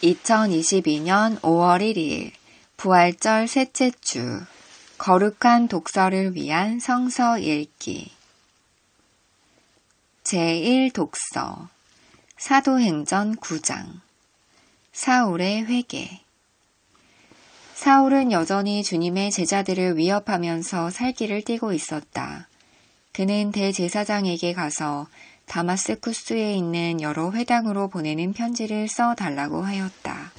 2022년 5월 1일 부활절 셋째 주 거룩한 독서를 위한 성서 읽기 제1독서 사도행전 9장 사울의 회개 사울은 여전히 주님의 제자들을 위협하면서 살기를 띠고 있었다. 그는 대제사장에게 가서 다마스쿠스에 있는 여러 회당으로 보내는 편지를 써달라고 하였다.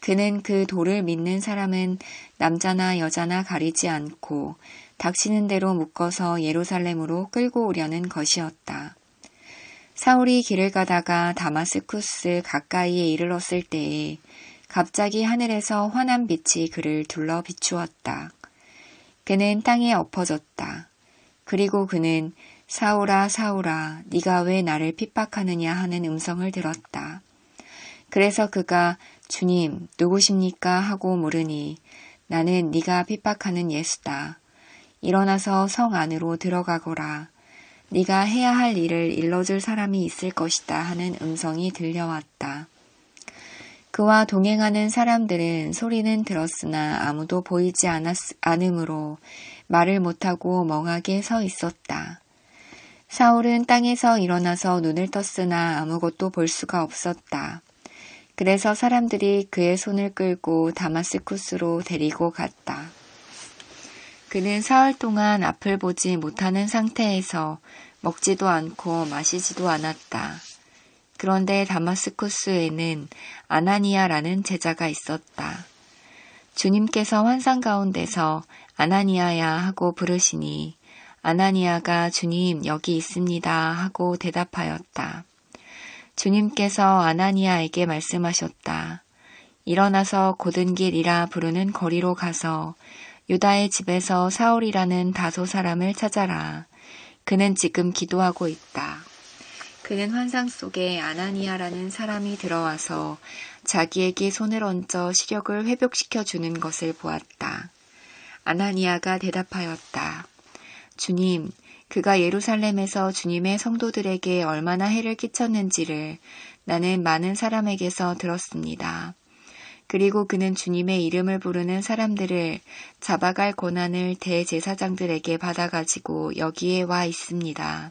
그는 그 도를 믿는 사람은 남자나 여자나 가리지 않고 닥치는 대로 묶어서 예루살렘으로 끌고 오려는 것이었다. 사울이 길을 가다가 다마스쿠스 가까이에 이르렀을 때에 갑자기 하늘에서 환한 빛이 그를 둘러 비추었다. 그는 땅에 엎어졌다. 그리고 그는 사울아 사울아 네가 왜 나를 핍박하느냐 하는 음성을 들었다. 그래서 그가 주님 누구십니까 하고 물으니 나는 네가 핍박하는 예수다. 일어나서 성 안으로 들어가거라. 네가 해야 할 일을 일러줄 사람이 있을 것이다 하는 음성이 들려왔다. 그와 동행하는 사람들은 소리는 들었으나 아무도 보이지 않으므로 말을 못하고 멍하게 서 있었다. 사울은 땅에서 일어나서 눈을 떴으나 아무것도 볼 수가 없었다. 그래서 사람들이 그의 손을 끌고 다마스쿠스로 데리고 갔다. 그는 사흘 동안 앞을 보지 못하는 상태에서 먹지도 않고 마시지도 않았다. 그런데 다마스쿠스에는 아나니아라는 제자가 있었다. 주님께서 환상 가운데서 아나니아야 하고 부르시니 아나니아가 주님 여기 있습니다 하고 대답하였다. 주님께서 아나니아에게 말씀하셨다. 일어나서 곧은 길이라 부르는 거리로 가서 유다의 집에서 사울이라는 다소 사람을 찾아라. 그는 지금 기도하고 있다. 그는 환상 속에 아나니아라는 사람이 들어와서 자기에게 손을 얹어 시력을 회복시켜 주는 것을 보았다. 아나니아가 대답하였다. 주님, 그가 예루살렘에서 주님의 성도들에게 얼마나 해를 끼쳤는지를 나는 많은 사람에게서 들었습니다. 그리고 그는 주님의 이름을 부르는 사람들을 잡아갈 권한을 대제사장들에게 받아가지고 여기에 와 있습니다.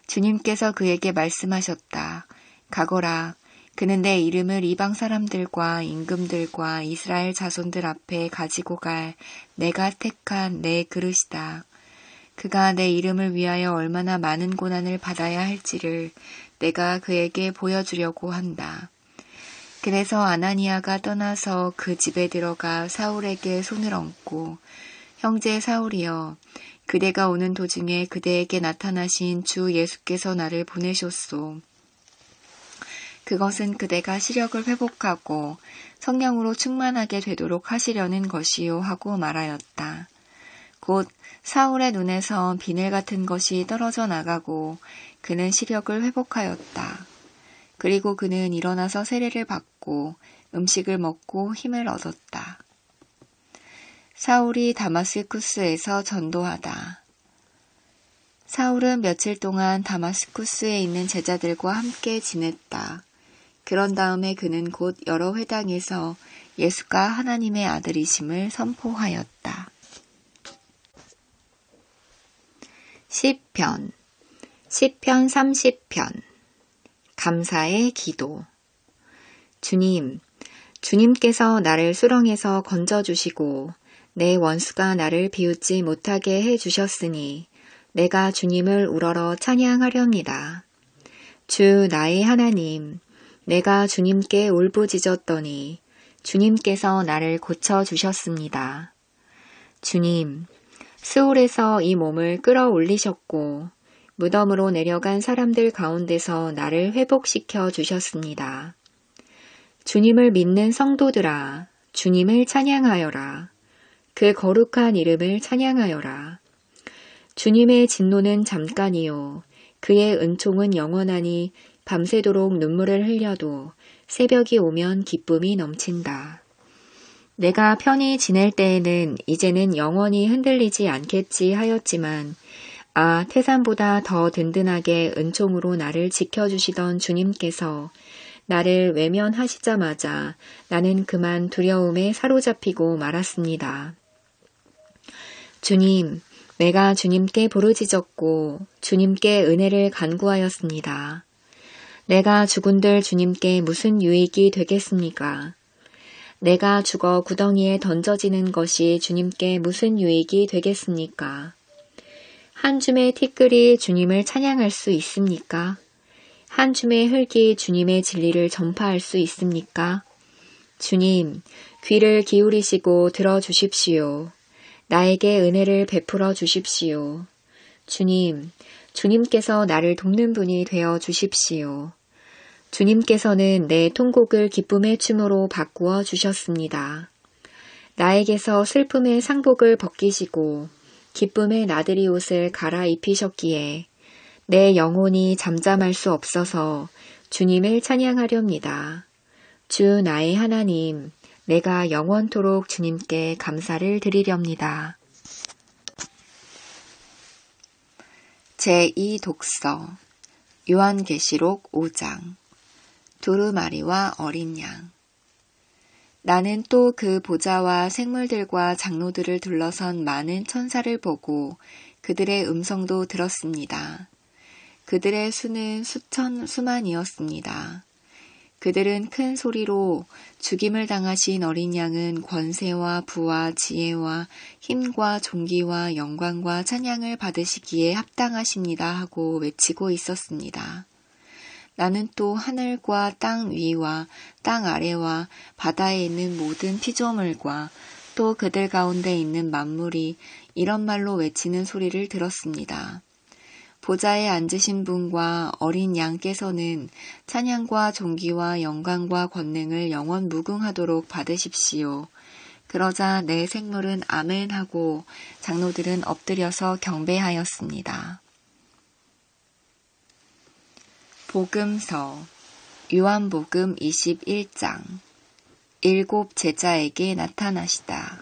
주님께서 그에게 말씀하셨다. 가거라. 그는 내 이름을 이방 사람들과 임금들과 이스라엘 자손들 앞에 가지고 갈 내가 택한 내 그릇이다. 그가 내 이름을 위하여 얼마나 많은 고난을 받아야 할지를 내가 그에게 보여주려고 한다. 그래서 아나니아가 떠나서 그 집에 들어가 사울에게 손을 얹고 형제 사울이여 그대가 오는 도중에 그대에게 나타나신 주 예수께서 나를 보내셨소. 그것은 그대가 시력을 회복하고 성령으로 충만하게 되도록 하시려는 것이요 하고 말하였다. 곧 사울의 눈에서 비늘 같은 것이 떨어져 나가고 그는 시력을 회복하였다. 그리고 그는 일어나서 세례를 받고 음식을 먹고 힘을 얻었다. 사울이 다마스쿠스에서 전도하다. 사울은 며칠 동안 다마스쿠스에 있는 제자들과 함께 지냈다. 그런 다음에 그는 곧 여러 회당에서 예수가 하나님의 아들이심을 선포하였다. 시편 30편 감사의 기도 주님께서 나를 수렁에서 건져주시고 내 원수가 나를 비웃지 못하게 해주셨으니 내가 주님을 우러러 찬양하렵니다. 주 나의 하나님, 내가 주님께 울부짖었더니 주님께서 나를 고쳐주셨습니다. 주님, 스올에서 이 몸을 끌어올리셨고 무덤으로 내려간 사람들 가운데서 나를 회복시켜 주셨습니다. 주님을 믿는 성도들아, 주님을 찬양하여라. 그 거룩한 이름을 찬양하여라. 주님의 진노는 잠깐이요. 그의 은총은 영원하니 밤새도록 눈물을 흘려도 새벽이 오면 기쁨이 넘친다. 내가 편히 지낼 때에는 이제는 영원히 흔들리지 않겠지 하였지만 태산보다 더 든든하게 은총으로 나를 지켜주시던 주님께서 나를 외면하시자마자 나는 그만 두려움에 사로잡히고 말았습니다. 주님, 내가 주님께 부르짖었고 주님께 은혜를 간구하였습니다. 내가 죽은들 주님께 무슨 유익이 되겠습니까? 내가 죽어 구덩이에 던져지는 것이 주님께 무슨 유익이 되겠습니까? 한 줌의 티끌이 주님을 찬양할 수 있습니까? 한 줌의 흙이 주님의 진리를 전파할 수 있습니까? 주님, 귀를 기울이시고 들어주십시오. 나에게 은혜를 베풀어 주십시오. 주님, 주님께서 나를 돕는 분이 되어 주십시오. 주님께서는 내 통곡을 기쁨의 춤으로 바꾸어 주셨습니다. 나에게서 슬픔의 상복을 벗기시고 기쁨의 나들이 옷을 갈아입히셨기에 내 영혼이 잠잠할 수 없어서 주님을 찬양하렵니다. 주 나의 하나님, 내가 영원토록 주님께 감사를 드리렵니다. 제2독서 요한계시록 5장 두루마리와 어린 양. 나는 또 그 보좌와 생물들과 장로들을 둘러선 많은 천사를 보고 그들의 음성도 들었습니다. 그들의 수는 수만이었습니다. 그들은 큰 소리로 죽임을 당하신 어린 양은 권세와 부와 지혜와 힘과 존귀와 영광과 찬양을 받으시기에 합당하십니다 하고 외치고 있었습니다. 나는 또 하늘과 땅 위와 땅 아래와 바다에 있는 모든 피조물과 또 그들 가운데 있는 만물이 이런 말로 외치는 소리를 들었습니다. 보좌에 앉으신 분과 어린 양께서는 찬양과 존귀와 영광과 권능을 영원 무궁하도록 받으십시오. 그러자 내 생물은 아멘 하고 장로들은 엎드려서 경배하였습니다. 복음서 요한복음 21장 일곱 제자에게 나타나시다.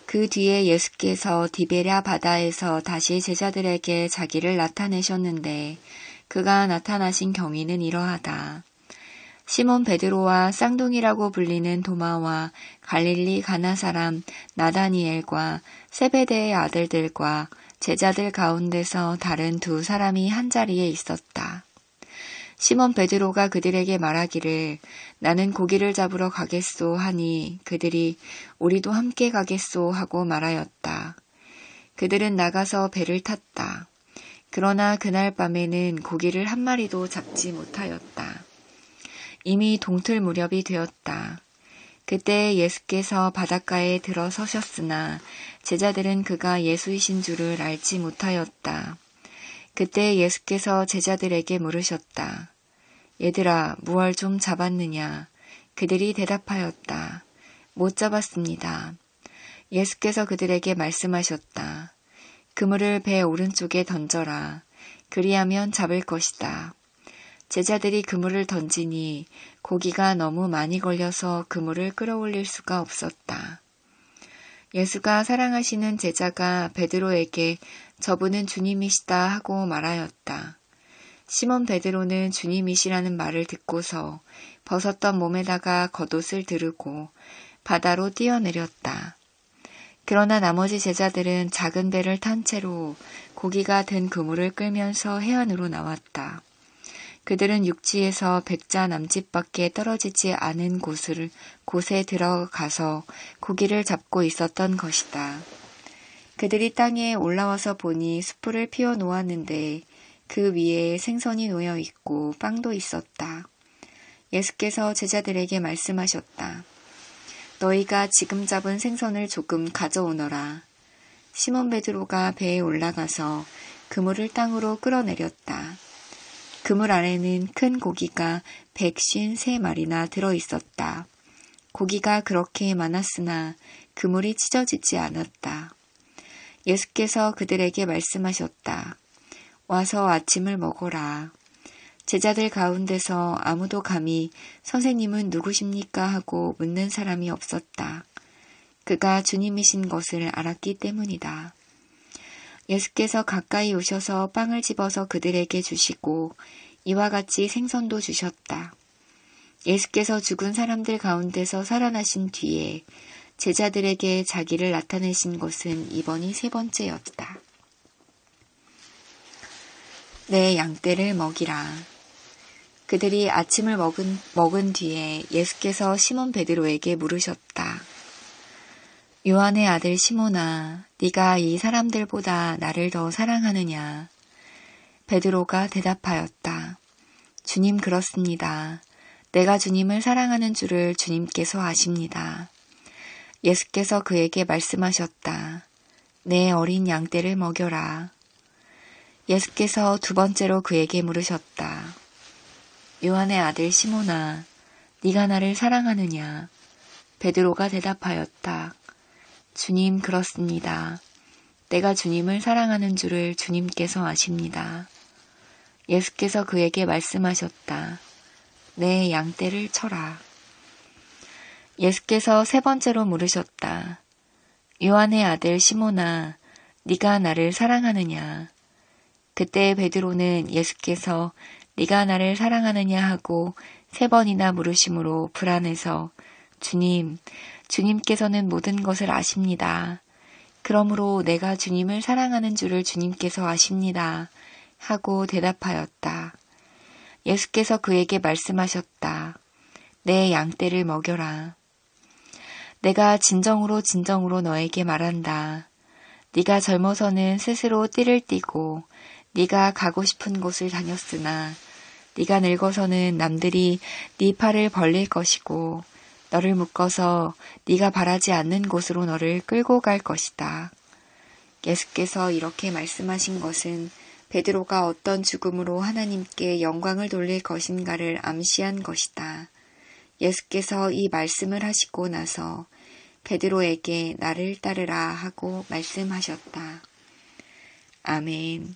그 뒤에 예수께서 디베랴 바다에서 다시 제자들에게 자기를 나타내셨는데 그가 나타나신 경위는 이러하다. 시몬 베드로와 쌍둥이라고 불리는 도마와 갈릴리 가나 사람 나다니엘과 세베대의 아들들과 제자들 가운데서 다른 두 사람이 한자리에 있었다. 시몬 베드로가 그들에게 말하기를 나는 고기를 잡으러 가겠소 하니 그들이 우리도 함께 가겠소 하고 말하였다. 그들은 나가서 배를 탔다. 그러나 그날 밤에는 고기를 한 마리도 잡지 못하였다. 이미 동틀 무렵이 되었다. 그때 예수께서 바닷가에 들어서셨으나 제자들은 그가 예수이신 줄을 알지 못하였다. 그때 예수께서 제자들에게 물으셨다. 얘들아, 무얼 좀 잡았느냐? 그들이 대답하였다. 못 잡았습니다. 예수께서 그들에게 말씀하셨다. 그물을 배 오른쪽에 던져라. 그리하면 잡을 것이다. 제자들이 그물을 던지니 고기가 너무 많이 걸려서 그물을 끌어올릴 수가 없었다. 예수가 사랑하시는 제자가 베드로에게 저분은 주님이시다 하고 말하였다. 시몬 베드로는 주님이시라는 말을 듣고서 벗었던 몸에다가 겉옷을 두르고 바다로 뛰어내렸다. 그러나 나머지 제자들은 작은 배를 탄 채로 고기가 든 그물을 끌면서 해안으로 나왔다. 그들은 육지에서 100자 남짓밖에 떨어지지 않은 곳에 들어가서 고기를 잡고 있었던 것이다. 그들이 땅에 올라와서 보니 숯불을 피워 놓았는데 그 위에 생선이 놓여 있고 빵도 있었다. 예수께서 제자들에게 말씀하셨다. 너희가 지금 잡은 생선을 조금 가져오너라. 시몬 베드로가 배에 올라가서 그물을 땅으로 끌어내렸다. 그물 안에는 큰 고기가 153마리나 들어있었다. 고기가 그렇게 많았으나 그물이 찢어지지 않았다. 예수께서 그들에게 말씀하셨다. 와서 아침을 먹어라. 제자들 가운데서 아무도 감히 선생님은 누구십니까 하고 묻는 사람이 없었다. 그가 주님이신 것을 알았기 때문이다. 예수께서 가까이 오셔서 빵을 집어서 그들에게 주시고 이와 같이 생선도 주셨다. 예수께서 죽은 사람들 가운데서 살아나신 뒤에 제자들에게 자기를 나타내신 것은 이번이 세 번째였다. 내 양떼를 먹이라. 그들이 아침을 먹은 뒤에 예수께서 시몬 베드로에게 물으셨다. 요한의 아들 시몬아, 네가 이 사람들보다 나를 더 사랑하느냐? 베드로가 대답하였다. 주님, 그렇습니다. 내가 주님을 사랑하는 줄을 주님께서 아십니다. 예수께서 그에게 말씀하셨다. 내 어린 양떼를 먹여라. 예수께서 두 번째로 그에게 물으셨다. 요한의 아들 시몬아, 네가 나를 사랑하느냐? 베드로가 대답하였다. 주님, 그렇습니다. 내가 주님을 사랑하는 줄을 주님께서 아십니다. 예수께서 그에게 말씀하셨다. 내 양떼를 쳐라. 예수께서 세 번째로 물으셨다. 요한의 아들 시몬아, 네가 나를 사랑하느냐? 그때 베드로는 예수께서 네가 나를 사랑하느냐 하고 세 번이나 물으심으로 불안해서 주님께서는 모든 것을 아십니다. 그러므로 내가 주님을 사랑하는 줄을 주님께서 아십니다. 하고 대답하였다. 예수께서 그에게 말씀하셨다. 내 양떼를 먹여라. 내가 진정으로 너에게 말한다. 네가 젊어서는 스스로 띠를 띠고 네가 가고 싶은 곳을 다녔으나 네가 늙어서는 남들이 네 팔을 벌릴 것이고 너를 묶어서 네가 바라지 않는 곳으로 너를 끌고 갈 것이다. 예수께서 이렇게 말씀하신 것은 베드로가 어떤 죽음으로 하나님께 영광을 돌릴 것인가를 암시한 것이다. 예수께서 이 말씀을 하시고 나서 베드로에게 나를 따르라 하고 말씀하셨다. 아멘.